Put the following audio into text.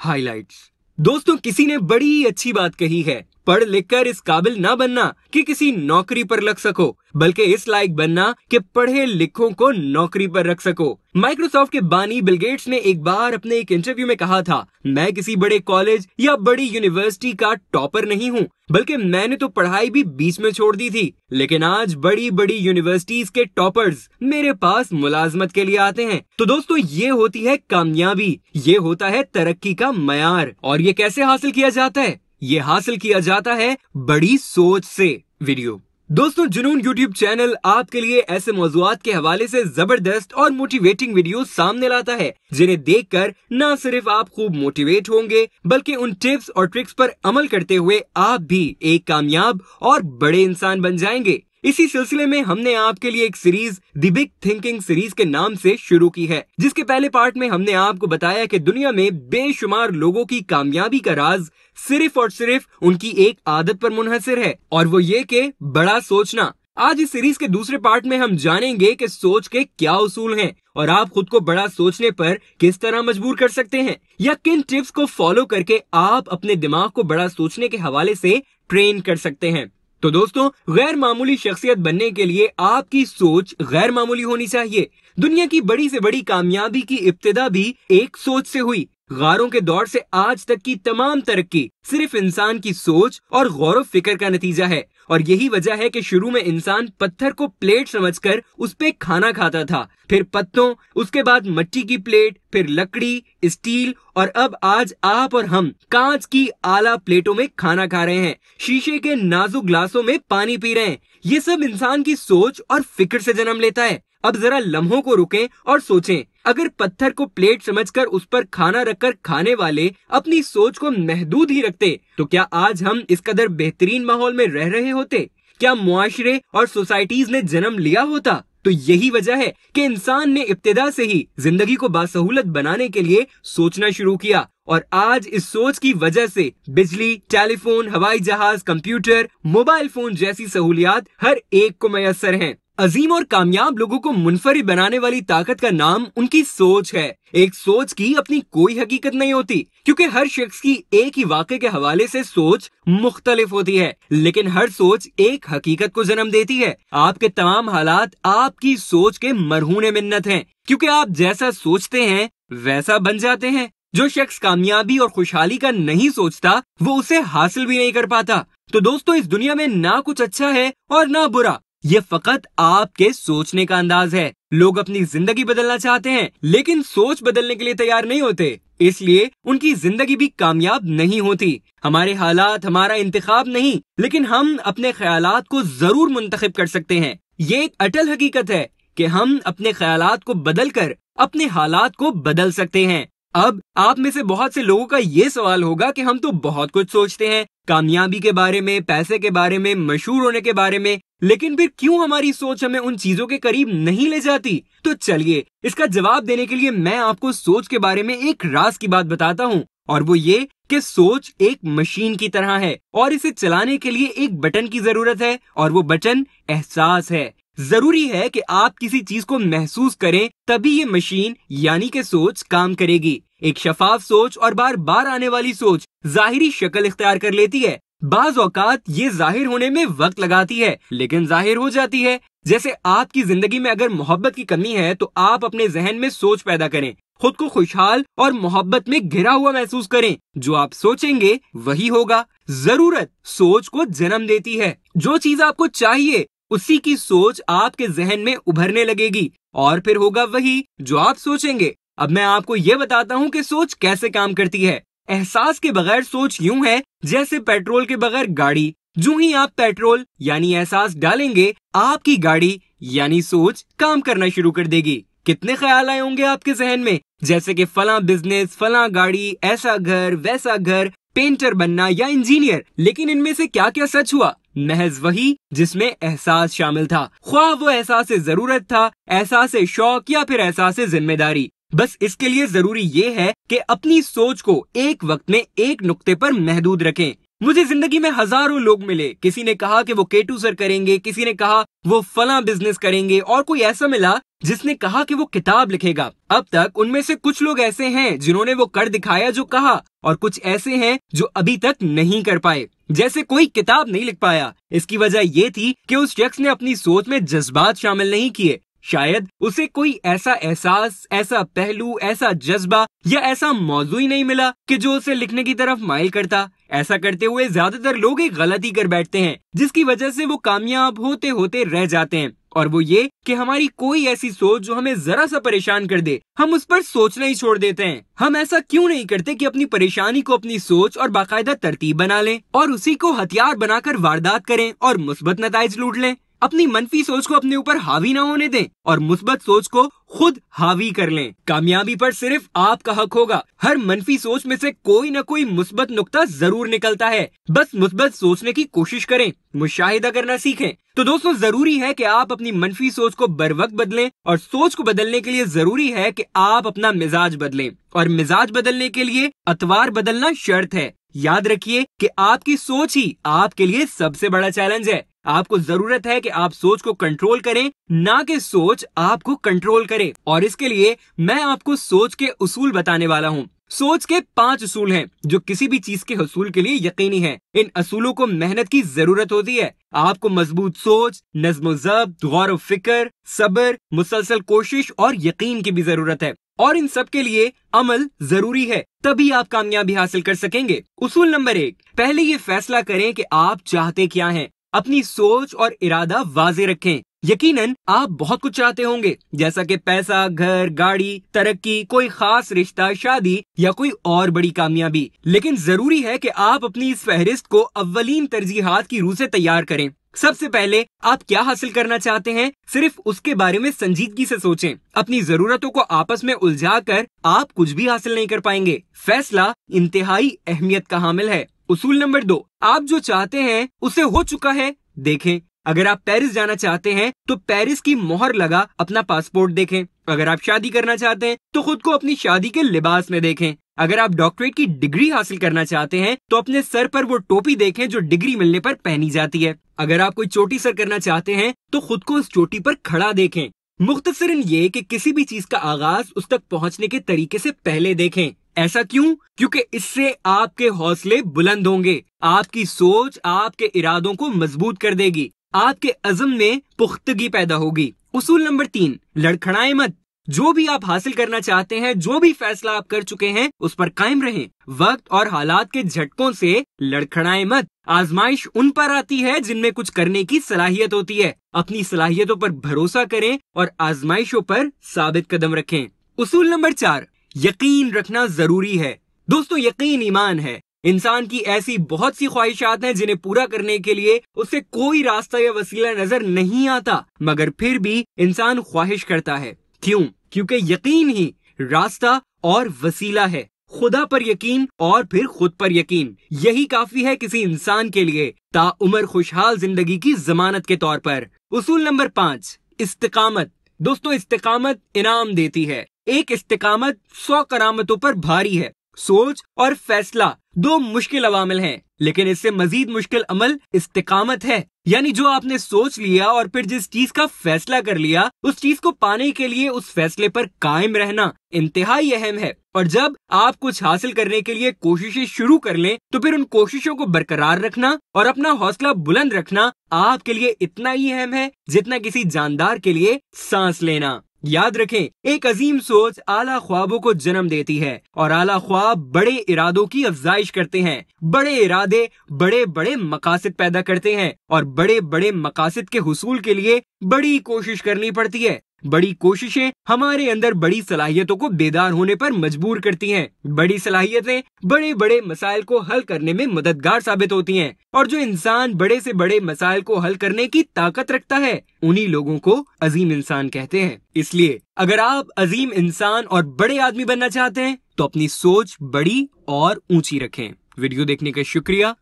Highlights. दोस्तों, किसी ने बड़ी अच्छी बात कही है, पढ़ लिख कर इस काबिल ना बनना कि किसी नौकरी पर लग सको, बल्कि इस लायक बनना कि पढ़े लिखों को नौकरी पर रख सको। माइक्रोसॉफ्ट के बानी बिल गेट्स ने एक बार अपने एक इंटरव्यू में कहा था, मैं किसी बड़े कॉलेज या बड़ी यूनिवर्सिटी का टॉपर नहीं हूँ, बल्कि मैंने तो पढ़ाई भी बीच में छोड़ दी थी, लेकिन आज बड़ी बड़ी यूनिवर्सिटीज के टॉपर्स मेरे पास मुलाजमत के लिए आते हैं। तो दोस्तों, ये होती है कामयाबी, ये होता है तरक्की का मयार। और ये कैसे हासिल किया जाता है? ये हासिल किया जाता है बड़ी सोच से। वीडियो दोस्तों, जुनून यूट्यूब चैनल आपके लिए ऐसे मौज़ूआत के हवाले से जबरदस्त और मोटिवेटिंग वीडियो सामने लाता है, जिन्हें देखकर न सिर्फ आप खूब मोटिवेट होंगे, बल्कि उन टिप्स और ट्रिक्स पर अमल करते हुए आप भी एक कामयाब और बड़े इंसान बन जाएंगे। इसी सिलसिले में हमने आपके लिए एक series the big thinking series के नाम से शुरू की है, जिसके पहले पार्ट में हमने आपको बताया कि दुनिया में बेशुमार लोगों की कामयाबी का राज सिर्फ और सिर्फ उनकी एक आदत पर मुनहसर है, और वो ये कि बड़ा सोचना। आज इस सीरीज के दूसरे पार्ट में हम जानेंगे कि सोच के क्या उसूल हैं और आप खुद को बड़ा सोचने पर किस तरह मजबूर कर सकते हैं, या किन टिप्स को फॉलो करके आप अपने दिमाग को बड़ा सोचने के हवाले से ट्रेन कर सकते हैं। तो दोस्तों, गैर मामूली शख्सियत बनने के लिए आपकी सोच गैर मामूली होनी चाहिए। दुनिया की बड़ी से बड़ी कामयाबी की इब्तिदा भी एक सोच से हुई। गारों के दौर से आज तक की तमाम तरक्की सिर्फ इंसान की सोच और गौर व फिक्र का नतीजा है, और यही वजह है कि शुरू में इंसान पत्थर को प्लेट समझकर उस पे खाना खाता था, फिर पत्तों, उसके बाद मिट्टी की प्लेट, फिर लकड़ी, स्टील, और अब आज आप और हम कांच की आला प्लेटों में खाना खा रहे हैं, शीशे के नाजुक ग्लासों में पानी पी रहे हैं। ये सब इंसान की सोच और फिक्र से जन्म लेता है। अब जरा लम्हों को रुकें और सोचें, अगर पत्थर को प्लेट समझकर उस पर खाना रखकर खाने वाले अपनी सोच को महदूद ही रखते, तो क्या आज हम इस कदर बेहतरीन माहौल में रह रहे होते? क्या मुआशरे और सोसाइटीज ने जन्म लिया होता? तो यही वजह है कि इंसान ने इब्तिदा से ही जिंदगी को बासहूलत बनाने के लिए सोचना शुरू किया, और आज इस सोच की वजह से बिजली, टेलीफोन, हवाई जहाज, कंप्यूटर, मोबाइल फोन जैसी सहूलियात हर एक को मैसर हैं। अजीम और कामयाब लोगों को मुनफरिद बनाने वाली ताकत का नाम उनकी सोच है। एक सोच की अपनी कोई हकीकत नहीं होती, क्योंकि हर शख्स की एक ही वाक़े के हवाले से सोच मुख्तलिफ होती है, लेकिन हर सोच एक हकीकत को जन्म देती है। आपके तमाम हालात आपकी सोच के मरहून मिन्नत हैं, क्योंकि आप जैसा सोचते हैं वैसा बन जाते हैं। जो शख्स कामयाबी और खुशहाली का नहीं सोचता, वो उसे हासिल भी नहीं कर पाता। तो दोस्तों, इस दुनिया में ना कुछ अच्छा है और ना बुरा, ये फकत आपके सोचने का अंदाज है। लोग अपनी जिंदगी बदलना चाहते हैं, लेकिन सोच बदलने के लिए तैयार नहीं होते, इसलिए उनकी जिंदगी भी कामयाब नहीं होती। हमारे हालात हमारा इंतखाब नहीं, लेकिन हम अपने ख्यालात को जरूर मुंतखब कर सकते हैं। ये एक अटल हकीकत है कि हम अपने ख्यालात को बदल कर अपने हालात को बदल सकते हैं। अब आप में से बहुत से लोगों का ये सवाल होगा कि हम तो बहुत कुछ सोचते हैं, कामयाबी के बारे में, पैसे के बारे में, मशहूर होने के बारे में, लेकिन फिर क्यों हमारी सोच हमें उन चीजों के करीब नहीं ले जाती? तो चलिए, इसका जवाब देने के लिए मैं आपको सोच के बारे में एक राज की बात बताता हूँ, और वो ये कि सोच एक मशीन की तरह है, और इसे चलाने के लिए एक बटन की जरूरत है, और वो बटन एहसास है। जरूरी है कि आप किसी चीज को महसूस करें, तभी ये मशीन यानी कि सोच काम करेगी। एक शफाफ सोच और बार बार आने वाली सोच जाहिरी शक्ल इख्तियार कर लेती है। बाज औकात ये जाहिर होने में वक्त लगाती है, लेकिन जाहिर हो जाती है। जैसे आपकी जिंदगी में अगर मोहब्बत की कमी है, तो आप अपने जहन में सोच पैदा करें, खुद को खुशहाल और मोहब्बत में घिरा हुआ महसूस करें। जो आप सोचेंगे वही होगा। जरूरत सोच को जन्म देती है। जो चीज आपको चाहिए, उसी की सोच आपके जहन में उभरने लगेगी, और फिर होगा वही जो आप सोचेंगे। अब मैं आपको ये बताता हूँ कि सोच कैसे काम करती है। एहसास के बगैर सोच यूं है जैसे पेट्रोल के बगैर गाड़ी। जो ही आप पेट्रोल यानी एहसास डालेंगे, आपकी गाड़ी यानी सोच काम करना शुरू कर देगी। कितने ख्याल आए होंगे आपके जहन में, जैसे कि फला बिजनेस, फला गाड़ी, ऐसा घर, वैसा घर, पेंटर बनना या इंजीनियर, लेकिन इनमें से क्या क्या सच हुआ? महज वही जिसमें एहसास शामिल था, ख्वाह वो एहसास जरूरत था, एहसास शौक, या फिर एहसास जिम्मेदारी। बस इसके लिए जरूरी ये है कि अपनी सोच को एक वक्त में एक नुक्ते पर महदूद रखें। मुझे जिंदगी में हजारों लोग मिले, किसी ने कहा कि वो K2 सर करेंगे, किसी ने कहा वो फला बिजनेस करेंगे, और कोई ऐसा मिला जिसने कहा कि वो किताब लिखेगा। अब तक उनमें से कुछ लोग ऐसे हैं जिन्होंने वो कर दिखाया जो कहा, और कुछ ऐसे हैं जो अभी तक नहीं कर पाए। जैसे कोई किताब नहीं लिख पाया, इसकी वजह ये थी कि उस शख्स ने अपनी सोच में जज्बात शामिल नहीं किए। शायद उसे कोई ऐसा एहसास, ऐसा पहलू, ऐसा जज्बा या ऐसा मौजू ही नहीं मिला कि जो उसे लिखने की तरफ माइल करता। ऐसा करते हुए ज्यादातर लोग एक गलती कर बैठते हैं जिसकी वजह से वो कामयाब होते होते रह जाते हैं, और वो ये कि हमारी कोई ऐसी सोच जो हमें जरा सा परेशान कर दे, हम उस पर सोचना ही छोड़ देते हैं। हम ऐसा क्यों नहीं करते कि अपनी परेशानी को अपनी सोच और बाकायदा तरतीब बना लें और उसी को हथियार बनाकर वारदात करें और मुस्बत नताइज लूट लें। अपनी मनफी सोच को अपने ऊपर हावी ना होने दें और मुस्बत सोच को खुद हावी कर लें। कामयाबी पर सिर्फ आपका हक होगा। हर मनफी सोच में से कोई न कोई मुस्बत नुक्ता जरूर निकलता है। बस मुस्बत सोचने की कोशिश करें, मुशाहिदा करना सीखें। तो दोस्तों, जरूरी है कि आप अपनी मनफी सोच को बर वक्त बदलें, और सोच को बदलने के लिए जरूरी है कि आप अपना मिजाज बदलें, और मिजाज बदलने के लिए अतवार बदलना शर्त है। याद रखिए कि आपकी सोच ही आपके लिए सबसे बड़ा चैलेंज है। आपको जरूरत है कि आप सोच को कंट्रोल करें, ना कि सोच आपको कंट्रोल करे। और इसके लिए मैं आपको सोच के उसूल बताने वाला हूँ। सोच के 5 उसूल हैं जो किसी भी चीज के हसूल के लिए यकीनी हैं। इन असूलों को मेहनत की जरूरत होती है। आपको मजबूत सोच, नज़्म ज़ब्त, गौर व फिक्र, सब्र, मुसलसल कोशिश और यकीन की भी जरूरत है, और इन सब के लिए अमल जरूरी है, तभी आप कामयाबी हासिल कर सकेंगे। उसूल नंबर 1, पहले ये फैसला करें कि आप चाहते क्या हैं। अपनी सोच और इरादा वाज़े रखें। यकीनन आप बहुत कुछ चाहते होंगे, जैसा कि पैसा, घर, गाड़ी, तरक्की, कोई खास रिश्ता, शादी या कोई और बड़ी कामयाबी। लेकिन जरूरी है कि आप अपनी इस फहरिस्त को अव्वलीन तरजीहात की रूह से तैयार करें। सबसे पहले आप क्या हासिल करना चाहते हैं, सिर्फ उसके बारे में संजीदगी से सोचें। अपनी जरूरतों को आपस में उलझाकर आप कुछ भी हासिल नहीं कर पाएंगे। फैसला इंतहाई अहमियत का हामिल है। उसूल नंबर 2, आप जो चाहते हैं उसे हो चुका है देखें। अगर आप पेरिस जाना चाहते हैं तो पेरिस की मोहर लगा अपना पासपोर्ट देखें। अगर आप शादी करना चाहते हैं तो खुद को अपनी शादी के लिबास में देखें। अगर आप डॉक्टरेट की डिग्री हासिल करना चाहते हैं तो अपने सर पर वो टोपी देखें जो डिग्री मिलने पर पहनी जाती है। अगर आप कोई चोटी सर करना चाहते हैं तो खुद को उस चोटी पर खड़ा देखें। मुख्तसरन ये कि किसी भी चीज का आगाज उस तक पहुंचने के तरीके से पहले देखें। ऐसा क्यों? क्योंकि इससे आपके हौसले बुलंद होंगे। आपकी सोच आपके इरादों को मजबूत कर देगी। आपके अज़म में पुख्तगी पैदा होगी। उसूल नंबर 3, लड़खड़ाएं मत। जो भी आप हासिल करना चाहते हैं, जो भी फैसला आप कर चुके हैं, उस पर कायम रहें। वक्त और हालात के झटकों से लड़खड़ाएं मत। आजमाइश उन पर आती है जिनमें कुछ करने की सलाहियत होती है। अपनी सलाहियतों पर भरोसा करें और आजमाइशों पर साबित कदम रखें। उसूल नंबर 4, यकीन रखना जरूरी है। दोस्तों, यकीन ईमान है। इंसान की ऐसी बहुत सी ख्वाहिशात हैं जिन्हें पूरा करने के लिए उसे कोई रास्ता या वसीला नजर नहीं आता, मगर फिर भी इंसान ख्वाहिश करता है। क्यों? क्योंकि यकीन ही रास्ता और वसीला है। खुदा पर यकीन और फिर खुद पर यकीन, यही काफी है किसी इंसान के लिए ताउम्र खुशहाल जिंदगी की जमानत के तौर पर। उसूल नंबर 5, इस्तिकामत। दोस्तों, इस्तिकामत इनाम देती है। एक इस्तिकामत 100 करामतों पर भारी है। सोच और फैसला 2 मुश्किल अवामिल हैं, लेकिन इससे मजीद मुश्किल अमल इस्तिकामत है। यानी जो आपने सोच लिया और फिर जिस चीज का फैसला कर लिया, उस चीज को पाने के लिए उस फैसले पर कायम रहना इंतहाई अहम है। और जब आप कुछ हासिल करने के लिए कोशिशें शुरू कर लें, तो फिर उन कोशिशों को बरकरार रखना और अपना हौसला बुलंद रखना आपके लिए इतना ही अहम है जितना किसी जानदार के लिए सांस लेना। याद रखें, एक अजीम सोच आला ख्वाबों को जन्म देती है और आला ख्वाब बड़े इरादों की अफजाइश करते हैं। बड़े इरादे बड़े बड़े मकासद पैदा करते हैं और बड़े बड़े मकासद के हुसूल के लिए बड़ी कोशिश करनी पड़ती है। बड़ी कोशिशें हमारे अंदर बड़ी सलाहियतों को बेदार होने पर मजबूर करती हैं। बड़ी सलाहियतें बड़े बड़े मसाइल को हल करने में मददगार साबित होती हैं, और जो इंसान बड़े से बड़े मसाइल को हल करने की ताकत रखता है, उन्हीं लोगों को अजीम इंसान कहते हैं। इसलिए अगर आप अजीम इंसान और बड़े आदमी बनना चाहते हैं तो अपनी सोच बड़ी और ऊंची रखें। वीडियो देखने का शुक्रिया।